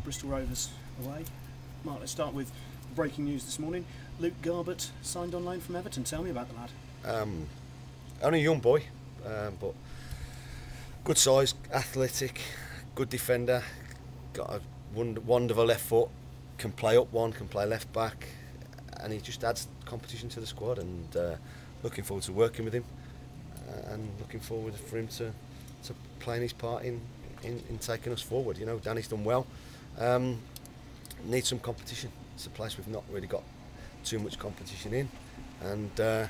Bristol Rovers away. Mark, let's start with breaking news this morning. Luke Garbutt signed on loan from Everton. Tell me about the lad. Only a young boy, but good size, athletic, good defender, got a wonderful left foot, can play up one, can play left back, and he just adds competition to the squad, and looking forward to working with him, and looking forward for him to playing his part in taking us forward. You know, Danny's done well. Needs some competition. It's a place we've not really got too much competition in, and the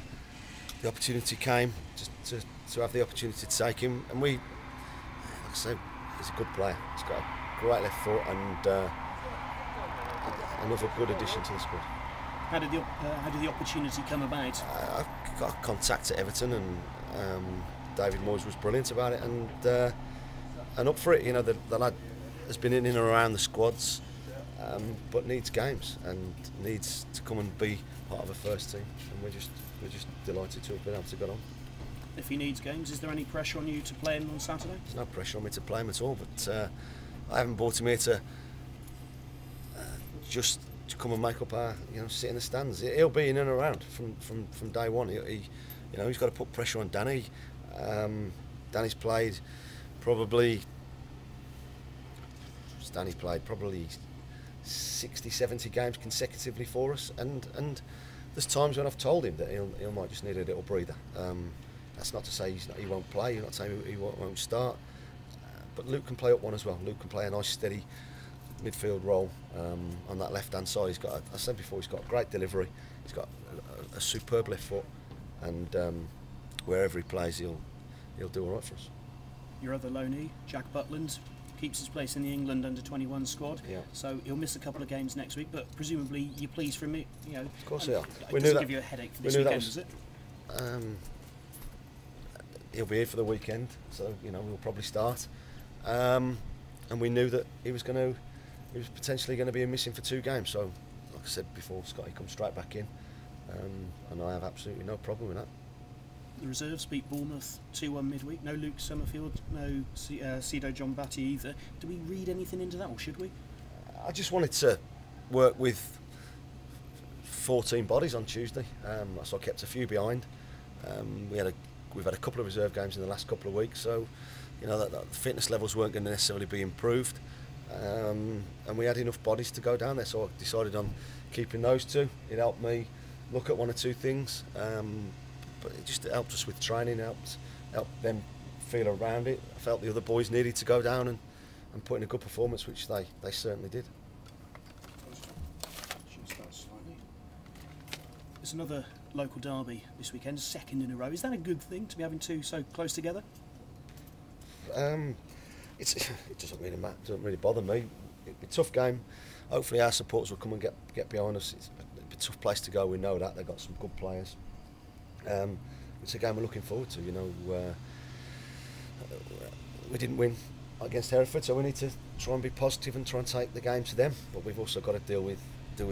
opportunity came to have the opportunity to take him, and we, like I say, he's a good player. He's got a great left foot, and another good addition to the squad. How did the opportunity come about? I got a contact at Everton, and David Moyes was brilliant about it, and up for it. You know, the lad has been in and around the squads, but needs games and needs to come and be part of a first team, and we're just delighted to have been able to get on. If he needs games, is there any pressure on you to play him on Saturday? There's no pressure on me to play him at all, but I haven't brought him here to just to come and make up our, sit in the stands. He'll be in and around from day one. He's got to put pressure on Danny. Danny's played probably 60, 70 games consecutively for us, and there's times when I've told him that he might just need a little breather. That's not to say he won't play. You're not saying he won't start. But Luke can play up one as well. Luke can play a nice steady midfield role on that left-hand side. He's got, I said before, he's got a great delivery. He's got a superb left foot, and wherever he plays, he'll do all right for us. Your other loanee, Jack Butland, keeps his place in the England under-21 squad. Yeah. So he'll miss a couple of games next week, but presumably you're pleased for him. Of course they are. It doesn't give you a headache for this weekend, does it? He'll be here for the weekend, so we'll probably start. And we knew that he was potentially going to be missing for 2 games. So, like I said before, Scotty comes straight back in, and I have absolutely no problem with that. The reserves beat Bournemouth 2-1 midweek. No Luke Summerfield, no Sido John Batty either. Do we read anything into that, or should we? I just wanted to work with 14 bodies on Tuesday, so I kept a few behind. We've had a couple of reserve games in the last couple of weeks, so that the fitness levels weren't going to necessarily be improved, and we had enough bodies to go down there, so I decided on keeping those 2. It helped me look at 1 or 2 things, but it just helped us with training, helped them feel around it. I felt the other boys needed to go down and put in a good performance, which they certainly did. It's another local derby this weekend, 2nd in a row. Is that a good thing, to be having 2 so close together? It doesn't really matter. It doesn't really bother me. It'll be a tough game. Hopefully our supporters will come and get behind us. It's a tough place to go. We know that they've got some good players. It's a game we're looking forward to. We didn't win against Hereford, so we need to try and be positive and try and take the game to them. But we've also got to deal with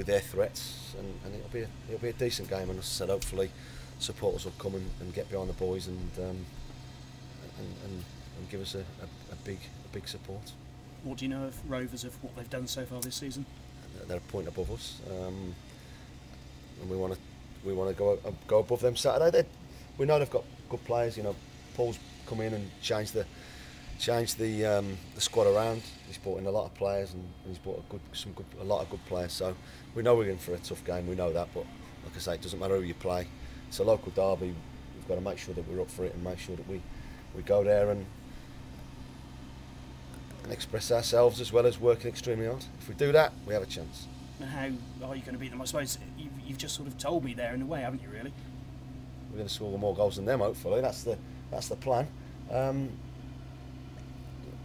their threats, and it'll be a decent game. And as I said, hopefully supporters will come and get behind the boys and give us a big support. What do you know of Rovers, of what they've done so far this season? They're a point above us, and we want to go above them Saturday. We know they've got good players. Paul's come in and changed the squad around. He's brought in a lot of players, and he's brought a lot of good players. So we know we're in for a tough game. We know that, but like I say, it doesn't matter who you play. It's a local derby. We've got to make sure that we're up for it and make sure that we go there and express ourselves as well as working extremely hard. If we do that, we have a chance. Now, how are you going to beat them? I suppose you've just sort of told me there in a way, haven't you, really? We're going to score more goals than them, hopefully. That's the plan. We're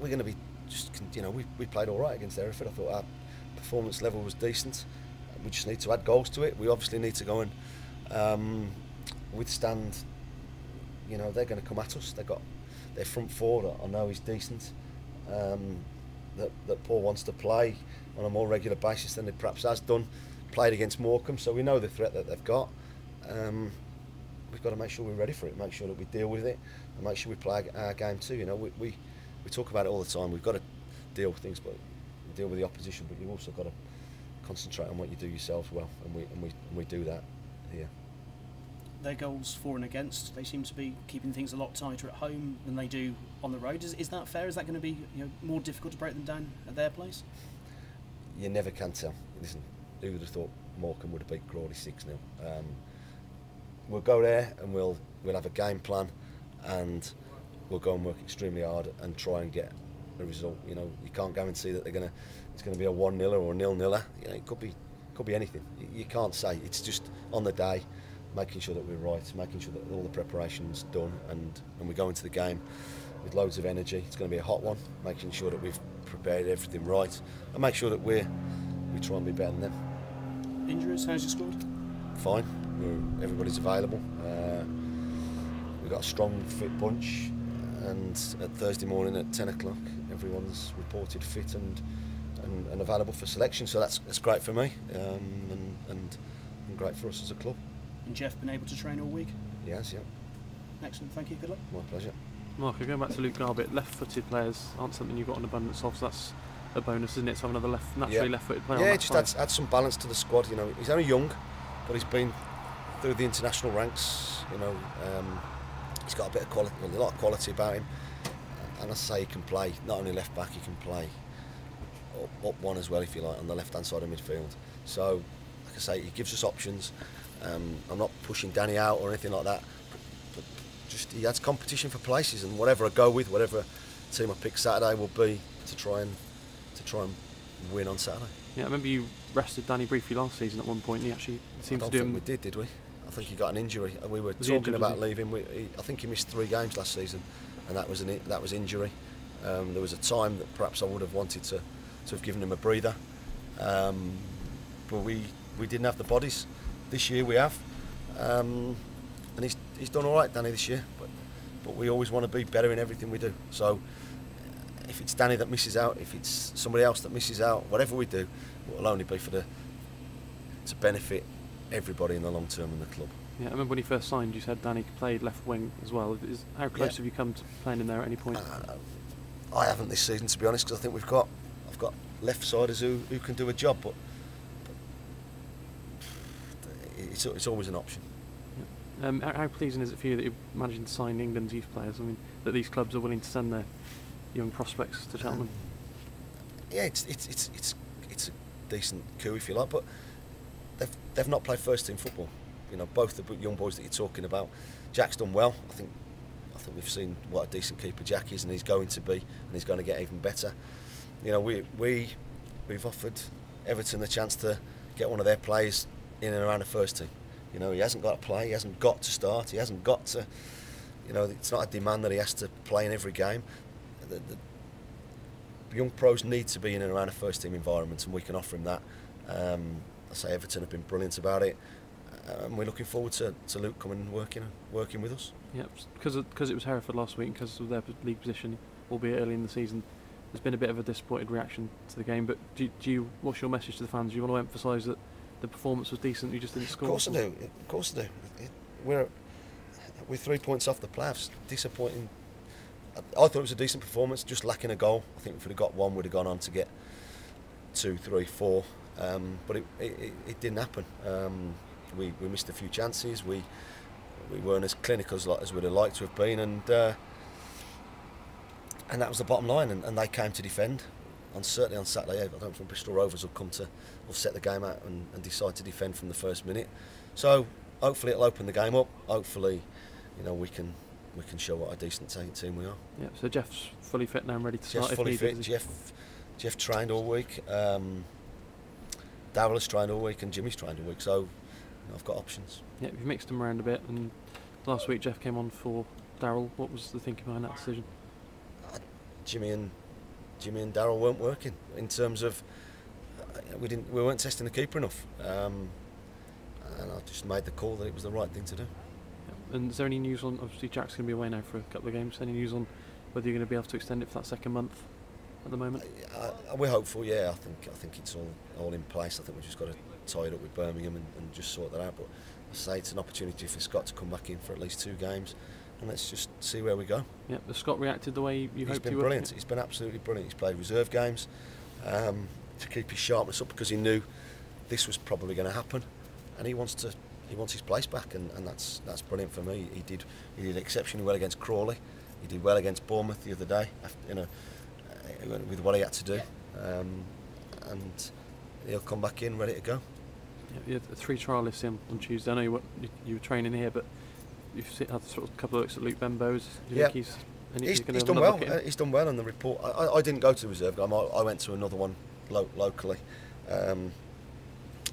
going to be we played all right against Hereford. I thought our performance level was decent. We just need to add goals to it. We obviously need to go and withstand. They're going to come at us. They've got their front forward. I know he's decent. That Paul wants to play on a more regular basis than he perhaps has done. Played against Morecambe, so we know the threat that they've got. We've got to make sure we're ready for it, make sure that we deal with it, and make sure we play our game too. We talk about it all the time. We've got to deal with things, but we've deal with the opposition, but you've also got to concentrate on what you do yourselves well, and we do that here. Their goals for and against, they seem to be keeping things a lot tighter at home than they do on the road. Is that fair? Is that going to be more difficult to break them down at their place? You never can tell. Listen, who would have thought Morecambe would have beat Crawley 6-0? We'll go there and we'll have a game plan, and we'll go and work extremely hard and try and get a result. You can't guarantee that it's going to be a 1-0 or a 0-0. It could be anything. You can't say. It's just on the day, making sure that we're right, making sure that all the preparation's done, and we go into the game with loads of energy. It's going to be a hot one, making sure that we've prepared everything right, and make sure that we try and be better than them. Injuries? How's your squad? Fine. Everybody's available. We've got a strong, fit bunch, and at Thursday morning at 10 o'clock, everyone's reported fit and available for selection. So that's great for me, and great for us as a club. And Jeff been able to train all week? Yes, yeah. Excellent, thank you, good luck. My pleasure. Mark, going back to Luke Garbutt, left-footed players aren't something you've got an abundance of, so that's a bonus, isn't it? To have another left-footed player. Yeah, it just adds some balance to the squad. He's only young, but he's been through the international ranks. He's got a bit of quality, a lot of quality about him, and I say he can play not only left back, he can play up one as well, if you like, on the left-hand side of midfield. So, like I say, he gives us options. I'm not pushing Danny out or anything like that, but just he adds competition for places, and whatever I go with, whatever team I pick Saturday will be to try and win on Saturday. Yeah, I remember you rested Danny briefly last season at one point, and he actually seemed to do him. We did we? I think he got an injury. We were talking about leaving. I think he missed 3 games last season, and that was injury. There was a time that perhaps I would have wanted to have given him a breather, but we didn't have the bodies. This year we have, and he's done all right, Danny, this year. But we always want to be better in everything we do. So if it's Danny that misses out, if it's somebody else that misses out, whatever we do, it will only be to benefit everybody in the long term in the club. Yeah, I remember when he first signed, you said Danny played left wing as well. How close have you come to playing in there at any point? I haven't this season, to be honest, because I think I've got left-siders who can do a job, but it's always an option. Yeah. How pleasing is it for you that you're managing to sign England's youth players? I mean, that these clubs are willing to send their young prospects to Cheltenham. Yeah, it's a decent coup, if you like, but they've not played first team football. Both the young boys that you're talking about. Jack's done well. I think we've seen what a decent keeper Jack is, and he's going to be, and he's going to get even better. We've offered Everton the chance to get one of their players in and around the first team. He hasn't got to play, he hasn't got to start, he hasn't got to. It's not a demand that he has to play in every game. The young pros need to be in and around a first team environment, and we can offer him that. I say Everton have been brilliant about it, and we're looking forward to Luke coming and working with us. Yep, because it was Hereford last week, because of their league position, albeit early in the season, there's been a bit of a disappointed reaction to the game. But what's your message to the fans? Do you want to emphasise that the performance was decent, you just didn't score? Of course I do. We're 3 points off the playoffs. Disappointing. I thought it was a decent performance, just lacking a goal. I think if we'd have got one, we'd have gone on to get 2, 3, 4. But it didn't happen. We missed a few chances. We weren't as clinical as we'd have liked to have been, and that was the bottom line. And they came to defend. Certainly on Saturday, I don't think Bristol Rovers will set the game out and decide to defend from the first minute. So hopefully it'll open the game up. Hopefully, we can show what a decent team we are. Yeah. So Jeff's fully fit now and ready to start. Jeff's fully fit. Jeff trained all week. Darryl has trained all week, and Jimmy's trained all week. So I've got options. Yeah, you've mixed them around a bit. And last week Jeff came on for Darryl. What was the thinking behind that decision? Jimmy and Darryl weren't working in terms of we weren't testing the keeper enough, and I just made the call that it was the right thing to do. Yeah. And is there any news on? Obviously, Jack's going to be away now for a couple of games. Any news on whether you're going to be able to extend it for that second month at the moment? We're hopeful. Yeah, I think it's all in place. I think we've just got to tie it up with Birmingham and just sort that out. But I say it's an opportunity for Scott to come back in for at least 2 games. And let's just see where we go. Yeah, has Scott reacted the way you hoped he would? He's been brilliant. He's been absolutely brilliant. He's played reserve games. to keep his sharpness up, because he knew this was probably going to happen, and he wants his place back, and that's brilliant for me. He did exceptionally well against Crawley. He did well against Bournemouth the other day, after, with what he had to do, and he'll come back in ready to go. Yeah, you had 3 trialists in on Tuesday. I know you were training here, but you've had sort of a couple of looks at Luke Benbows. Do you think he's done well. He's done well on the report. I didn't go to the reserve game. I went to another one locally to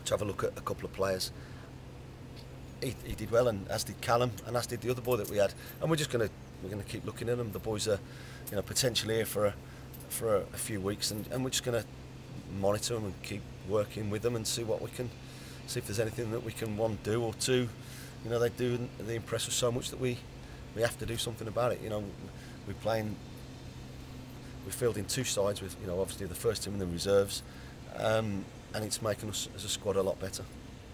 have a look at a couple of players. He did well, and as did Callum, and as did the other boy that we had. And we're gonna keep looking at them. The boys are, potentially here for a few weeks, and we're just gonna monitor them and keep working with them and see if there's anything that we can, one, do, or two, they impress us so much that we have to do something about it. We're fielding 2 sides with, obviously the first team and the reserves, and it's making us as a squad a lot better.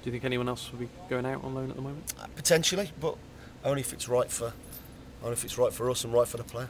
Do you think anyone else will be going out on loan at the moment? Potentially, but only if it's right for us and right for the player.